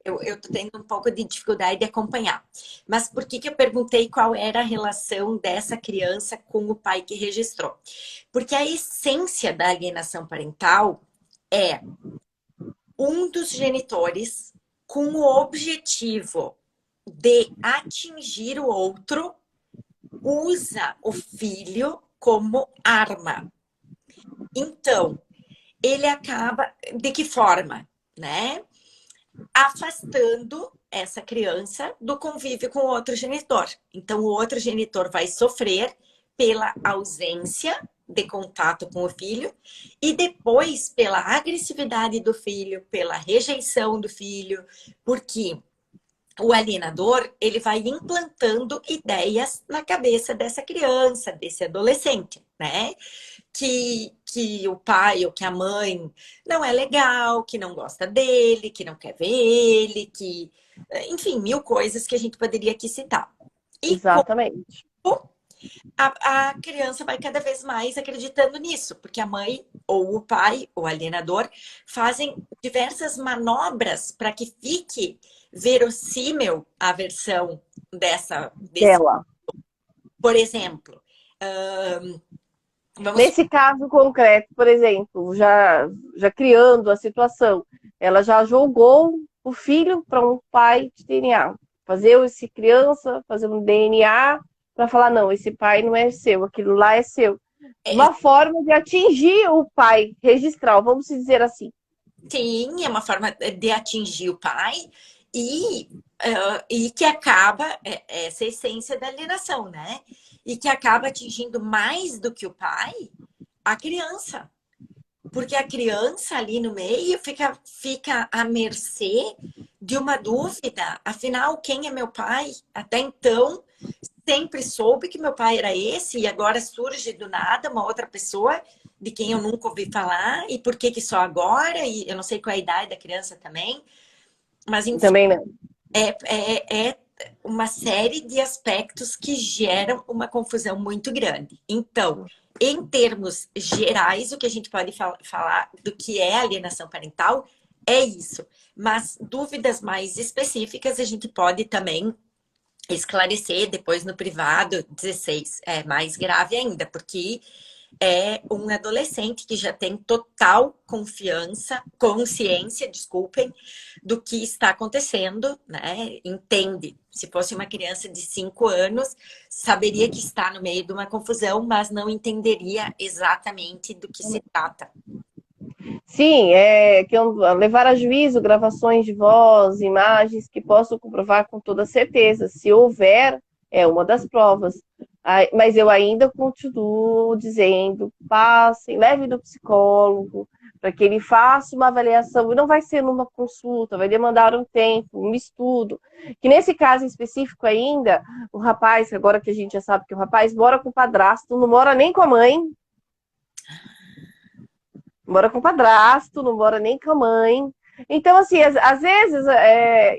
Eu tô tendo um pouco de dificuldade de acompanhar. Mas por que eu perguntei qual era a relação dessa criança com o pai que registrou? Porque a essência da alienação parental é um dos genitores com o objetivo de atingir o outro, usa o filho como arma. Então, ele acaba de que forma, né? Afastando essa criança do convívio com o outro genitor. Então, o outro genitor vai sofrer pela ausência de contato com o filho e depois pela agressividade do filho, pela rejeição do filho, porque o alienador, ele vai implantando ideias na cabeça dessa criança, desse adolescente, né? Que o pai ou que a mãe não é legal, que não gosta dele, que não quer ver ele, enfim, mil coisas que a gente poderia aqui citar. E exatamente. A criança vai cada vez mais acreditando nisso, porque a mãe ou o pai, o alienador, fazem diversas manobras para que fique verossímil a versão dela. Por exemplo, nesse caso concreto, por exemplo, já criando a situação, ela já jogou o filho para um pai de DNA. Fazer esse criança, fazer um DNA para falar, não, esse pai não é seu, aquilo lá é seu. Uma forma de atingir o pai registral, vamos dizer assim. Sim, é uma forma de atingir o pai e, e que acaba, essa é a essência da alienação, né? E que acaba atingindo mais do que o pai, a criança. Porque a criança ali no meio fica à mercê de uma dúvida. Afinal, quem é meu pai? Até então, sempre soube que meu pai era esse, e agora surge do nada uma outra pessoa de quem eu nunca ouvi falar, e por que que só agora? E eu não sei qual é a idade da criança também, mas enfim, Também não. é uma série de aspectos que geram uma confusão muito grande. Então, em termos gerais, o que a gente pode falar do que é alienação parental é isso. Mas dúvidas mais específicas a gente pode também esclarecer depois no privado. 16 é mais grave ainda, porque é um adolescente que já tem total consciência, desculpem, do que está acontecendo, né? Entende. Se fosse uma criança de 5 anos, saberia que está no meio de uma confusão, mas não entenderia exatamente do que se trata. Sim, levar a juízo gravações de voz, imagens que possam comprovar com toda certeza. Se houver, é uma das provas. Mas eu ainda continuo dizendo, passem, leve no psicólogo, para que ele faça uma avaliação. E não vai ser numa consulta, vai demandar um tempo, um estudo. Que nesse caso específico ainda, o rapaz, agora que a gente já sabe que o rapaz mora com o padrasto, não mora nem com a mãe, mora com o padrasto, não mora nem com a mãe. Então, assim, às vezes,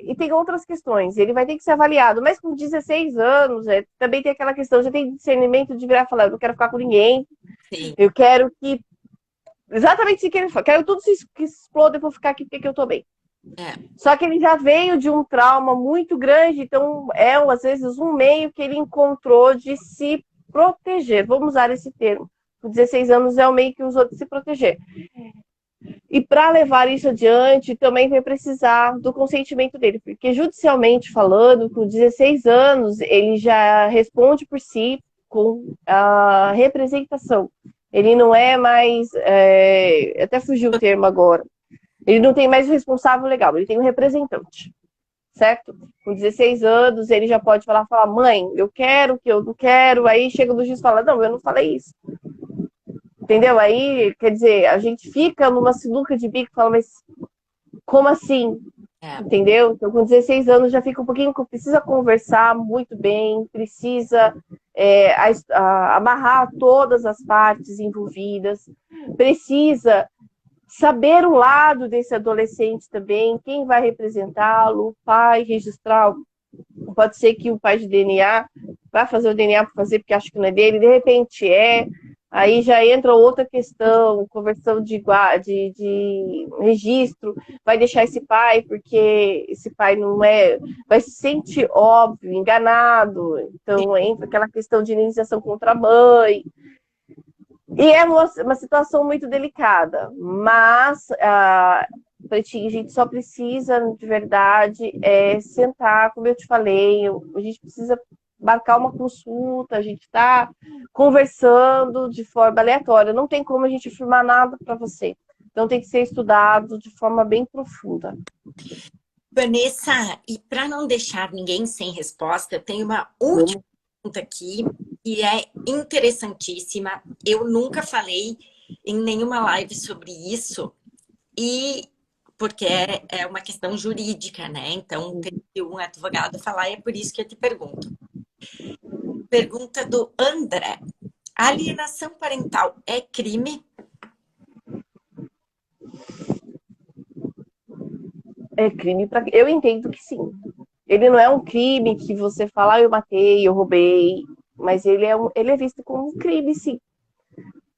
e tem outras questões, ele vai ter que ser avaliado, mas com 16 anos, também tem aquela questão, já tem discernimento de virar e falar, eu não quero ficar com ninguém, Sim. eu quero que, exatamente isso que ele fala, quero tudo que exploda, eu vou ficar aqui porque eu tô bem. É. Só que ele já veio de um trauma muito grande, então às vezes, um meio que ele encontrou de se proteger, vamos usar esse termo. Com 16 anos é o meio que usou de se proteger. E para levar isso adiante, também vai precisar do consentimento dele, porque judicialmente falando, com 16 anos, ele já responde por si com a representação. Ele não é mais, até fugiu o termo agora, ele não tem mais o responsável legal, ele tem um representante, certo? Com 16 anos, ele já pode falar, mãe, eu quero, que eu não quero, aí chega no juiz e fala, não, eu não falei isso. Entendeu? Aí, quer dizer, a gente fica numa sinuca de bico e fala, mas como assim? É. Entendeu? Então, com 16 anos já fica um pouquinho, precisa conversar muito bem, precisa amarrar todas as partes envolvidas, precisa saber o lado desse adolescente também, quem vai representá-lo, o pai, registrar. Pode ser que o pai de DNA vai fazer o DNA para fazer porque acha que não é dele, de repente Aí já entra outra questão, conversão de registro, vai deixar esse pai porque esse pai não é, vai se sentir óbvio, enganado, então entra aquela questão de indenização contra a mãe. E é uma situação muito delicada, mas Pretinho, a gente só precisa, de verdade, sentar, como eu te falei, a gente precisa marcar uma consulta, a gente está conversando de forma aleatória, não tem como a gente afirmar nada para você. Então tem que ser estudado de forma bem profunda. Vanessa, e para não deixar ninguém sem resposta, eu tenho uma última pergunta aqui que é interessantíssima. Eu nunca falei em nenhuma live sobre isso, e porque é uma questão jurídica, né? Então, tem que um advogado falar, e é por isso que eu te pergunto. Pergunta do André. Alienação parental é crime? É crime para. Eu entendo que sim. Ele não é um crime que você fala, eu matei, eu roubei, mas ele é visto como um crime, sim.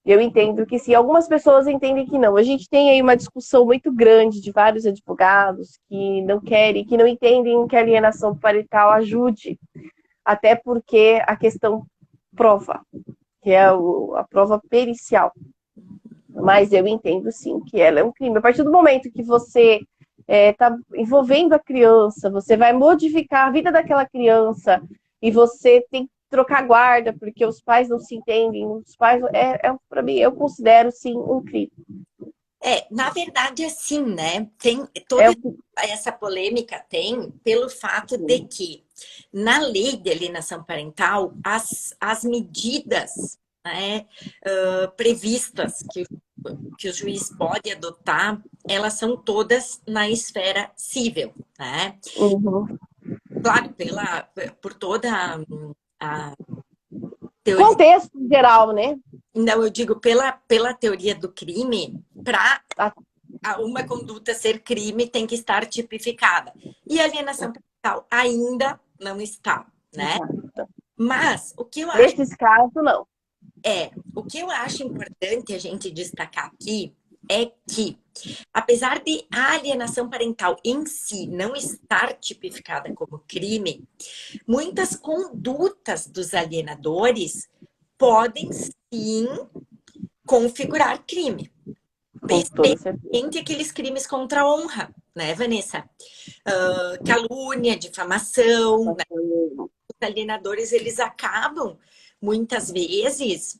Eu entendo que sim. Algumas pessoas entendem que não. A gente tem aí uma discussão muito grande de vários advogados que não querem, que não entendem que a alienação parental ajude, até porque a questão prova, que é a prova pericial. Mas eu entendo sim que ela é um crime. A partir do momento que você está envolvendo a criança, você vai modificar a vida daquela criança e você tem que trocar guarda porque os pais não se entendem, os pais para mim eu considero sim um crime. Na verdade, assim, né? Tem É toda o que... essa polêmica tem pelo fato de que na lei de alienação parental as medidas, né, previstas que o juiz pode adotar, elas são todas na esfera civil, né? Uhum. Claro, por toda a teoria, Contexto geral, né? não, eu digo pela teoria do crime, para Ah, uma conduta ser crime tem que estar tipificada. E a alienação parental ainda não está, né? exato. Mas Nesses casos, não. o que eu acho importante a gente destacar aqui é que, apesar de a alienação parental em si não estar tipificada como crime, muitas condutas dos alienadores podem sim configurar crime. Com toda certeza. Especialmente aqueles crimes contra a honra, né, Vanessa? Calúnia, difamação, né? Os alienadores, eles acabam, muitas vezes,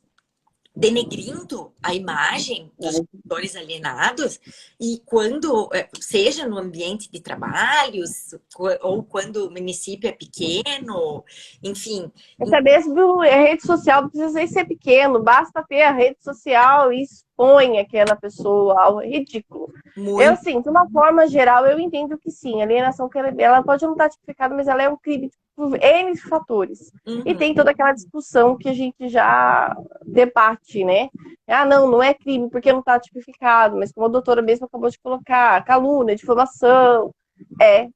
denegrindo a imagem dos genitores alienados e quando, seja no ambiente de trabalhos ou quando o município é pequeno, enfim. Até mesmo a rede social não precisa nem ser pequeno, basta ter a rede social e expõe aquela pessoa ao ridículo. Eu, Muito. assim, de uma forma geral, eu entendo que sim, a alienação ela pode não estar tipificada, mas ela é um crime por N fatores. E Uhum, tem toda aquela discussão que a gente já debate, né? Ah, não, não é crime porque não está tipificado, mas como a doutora mesmo acabou de colocar, calúnia, difamação, é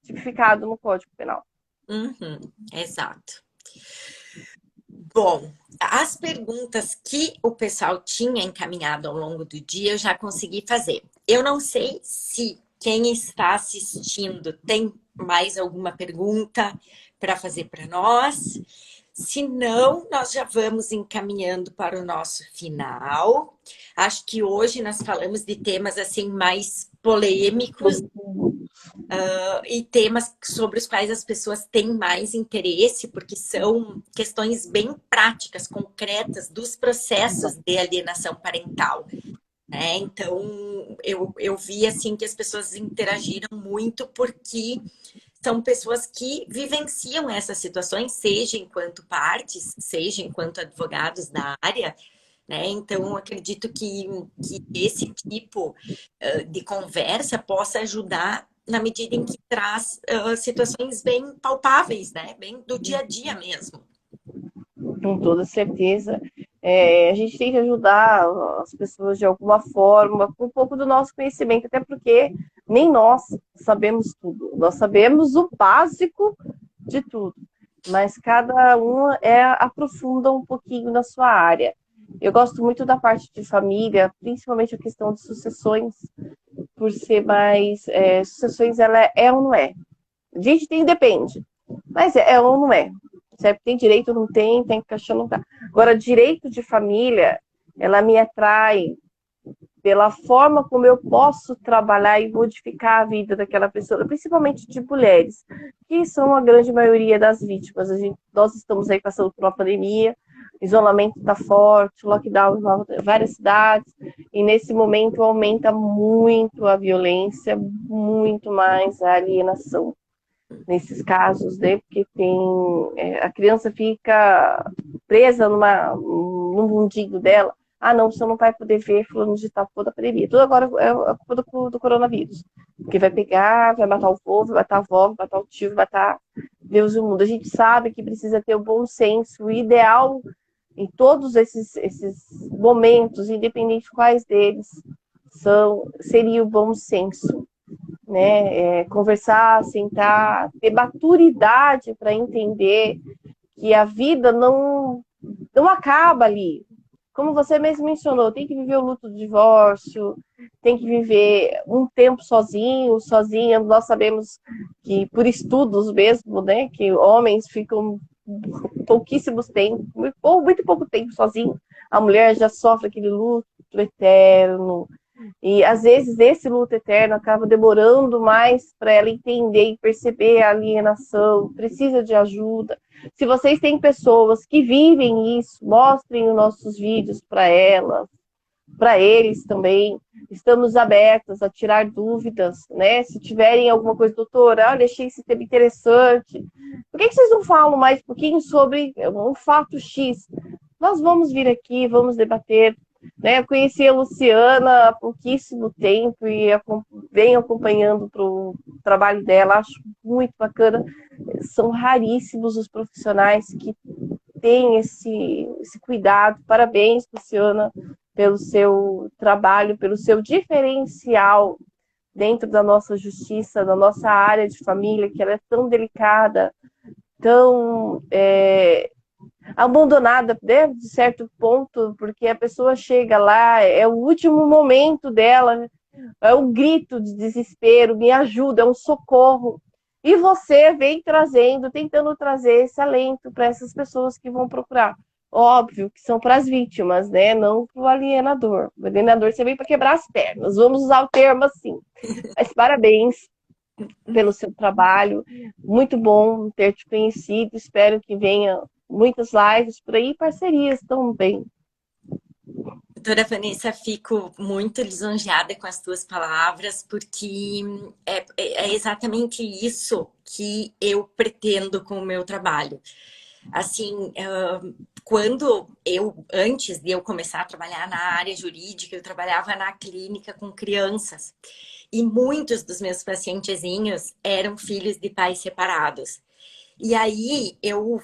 tipificado no Código Penal. uhum, exato. Bom, as perguntas que o pessoal tinha encaminhado ao longo do dia eu já consegui fazer. Eu não sei se quem está assistindo tem mais alguma pergunta para fazer para nós. Se não, nós já vamos encaminhando para o nosso final. Acho que hoje nós falamos de temas assim mais polêmicos e temas sobre os quais as pessoas têm mais interesse, porque são questões bem práticas, concretas dos processos de alienação parental. Né? Então, eu vi assim que as pessoas interagiram muito porque são pessoas que vivenciam essas situações, seja enquanto partes, seja enquanto advogados da área, né? Então, acredito que esse tipo de conversa possa ajudar na medida em que traz situações bem palpáveis, né? Bem do dia a dia mesmo. Com toda certeza. A gente tem que ajudar as pessoas de alguma forma, com um pouco do nosso conhecimento, até porque nem nós sabemos tudo. Nós sabemos o básico de tudo, mas cada um aprofunda um pouquinho na sua área. Eu gosto muito da parte de família, principalmente a questão de sucessões, por ser mais. Sucessões, ela é ou não é? A gente tem, depende, mas é ou não é? Certo? Tem direito ou não tem, tem cachorro não tá. Agora, direito de família, ela me atrai pela forma como eu posso trabalhar e modificar a vida daquela pessoa, principalmente de mulheres, que são a grande maioria das vítimas. Nós estamos aí passando por uma pandemia, isolamento está forte, lockdown em várias cidades, e nesse momento aumenta muito a violência, muito mais a alienação nesses casos, né? Porque a criança fica presa num mundinho dela. Ah, não, você não vai poder ver fulano de tal por da pandemia. Tudo agora é a culpa do coronavírus. Porque vai pegar, vai matar o vô, vai matar a avó, vai matar o tio, vai matar Deus e o mundo. A gente sabe que precisa ter o bom senso, o ideal em todos esses momentos, independente de quais deles seria o bom senso, né? Conversar, sentar, ter maturidade para entender que a vida não acaba ali. Como você mesmo mencionou, tem que viver o luto do divórcio, tem que viver um tempo sozinho, sozinha. Nós sabemos que, por estudos mesmo, né, que homens ficam pouquíssimos tempos, muito pouco tempo sozinho. A mulher já sofre aquele luto eterno, e às vezes esse luto eterno acaba demorando mais para ela entender e perceber a alienação, precisa de ajuda. Se vocês têm pessoas que vivem isso, mostrem os nossos vídeos para elas, para eles também. Estamos abertas a tirar dúvidas, né? Se tiverem alguma coisa, doutora, olha, achei esse tema interessante. Por que vocês não falam mais um pouquinho sobre um fato X? Nós vamos vir aqui, vamos debater. Né? Eu conheci a Luciana há pouquíssimo tempo e venho acompanhando o trabalho dela, acho muito bacana. São raríssimos os profissionais que têm esse cuidado. Parabéns, Luciana, pelo seu trabalho, pelo seu diferencial dentro da nossa justiça, da nossa área de família, que ela é tão delicada, tão abandonada, né, de certo ponto, porque a pessoa chega lá, é o último momento dela, é um grito de desespero, me ajuda, é um socorro. E você vem trazendo, tentando trazer esse alento para essas pessoas que vão procurar. Óbvio que são para as vítimas, né? Não para o alienador. O alienador você vem para quebrar as pernas. Vamos usar o termo assim. Mas parabéns pelo seu trabalho. Muito bom ter te conhecido. Espero que venha muitas lives por aí e parcerias também. Doutora Vanessa, fico muito lisonjeada com as tuas palavras, porque é exatamente isso que eu pretendo com o meu trabalho. Assim, antes de eu começar a trabalhar na área jurídica, eu trabalhava na clínica com crianças. E muitos dos meus pacientezinhos eram filhos de pais separados. E aí eu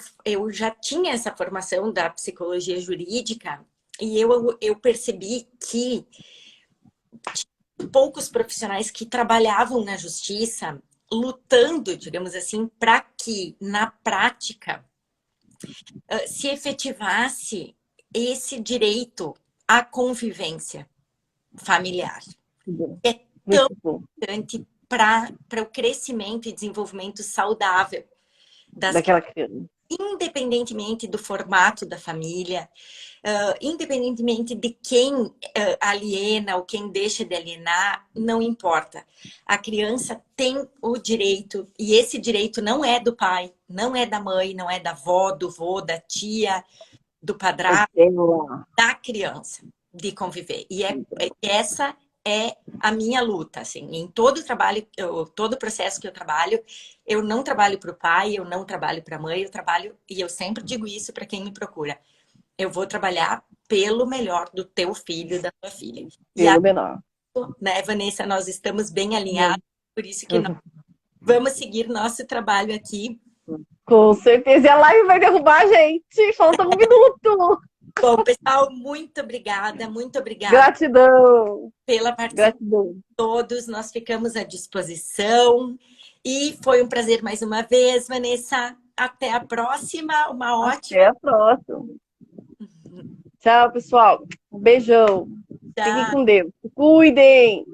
já tinha essa formação da psicologia jurídica e eu percebi que poucos profissionais que trabalhavam na justiça lutando, digamos assim, para que na prática se efetivasse esse direito à convivência familiar. É tão Muito bom. importante para o crescimento e desenvolvimento saudável das Daquela criança. independentemente do formato da família, independentemente de quem aliena ou quem deixa de alienar, não importa. A criança tem o direito, e esse direito não é do pai, não é da mãe, não é da avó, do vô, da tia, do padrasto, da criança, de conviver. E essa é a minha luta, assim, em todo trabalho, todo processo que eu trabalho, eu não trabalho para o pai, eu não trabalho para a mãe, eu trabalho, e eu sempre digo isso para quem me procura, eu vou trabalhar pelo melhor do teu filho, da tua filha. E Pelo menor. né, Vanessa, nós estamos bem alinhados, por isso que nós vamos seguir nosso trabalho aqui. Com certeza. E a live vai derrubar a gente. Falta um minuto. Bom, pessoal, muito obrigada Gratidão. pela participação Gratidão. de todos. Nós ficamos à disposição. E foi um prazer mais uma vez, Vanessa. Até a próxima. Uma ótima. Até a próxima. Tchau, pessoal. Um beijão. Fiquem Tchau. com Deus. Cuidem.